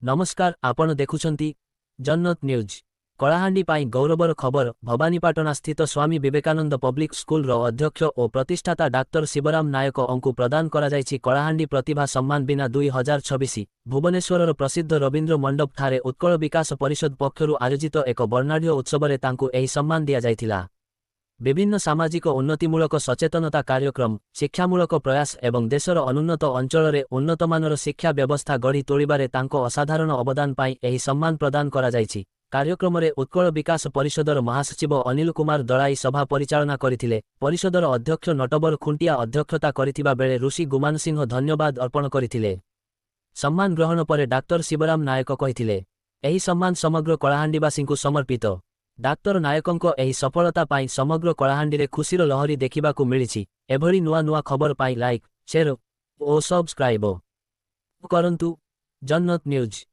नमस्कार आपण देखुछंती जन्नत न्यूज कलाहांडी पाई गौरवर खबर। भवानीपाटना स्थित स्वामी विवेकानंद पब्लिक स्कूल रो अध्यक्ष और प्रतिष्ठाता डाक्टर शिवराम नायक अंकु प्रदान करा जायछि कलाहांडी प्रतिभा सम्मान बिना 2026 भुवनेश्वर प्रसिद्ध रवींद्र मंडप ठारे उत्कल विकास परिषद पक्षरु आयोजित एक वर्णाढ्य उत्सव तांकु एही सम्मान दिया जायथिला। विभिन्न सामाजिक उन्नतिमूलक सचेतनता कार्यक्रम, शिक्षामूलक प्रयास एवं देशर अनुन्नत अंचल में उन्नतमानर शिक्षा व्यवस्था गढ़ी तोड़िबारे तांको असाधारण अवदान पाई एही सम्मान प्रदान करा जायछि। कार्यक्रम में उत्कल विकास परिषदर महासचिव अनिल कुमार दलाई सभा परिचालना करथिले। परिषदर अध्यक्ष नटवर खुंटिया अध्यक्षता करिथिबा बेले ऋषि गुमान सिंह धन्यवाद अर्पण करथिले। सम्मान ग्रहण पर डाक्टर शिवराम नायक कहिथिले, एही सम्मान समग्र कलाहांडीवासी समर्पित। डाक्टर नायकंको एही सफलता पाई समग्र कलाहांडी रे खुशीर लहरी देखिबाकू मिलिछि। एभली नुआ नुआ खबर पाई लाइक, शेयर और सब्सक्राइब करंतु जन्नत न्यूज।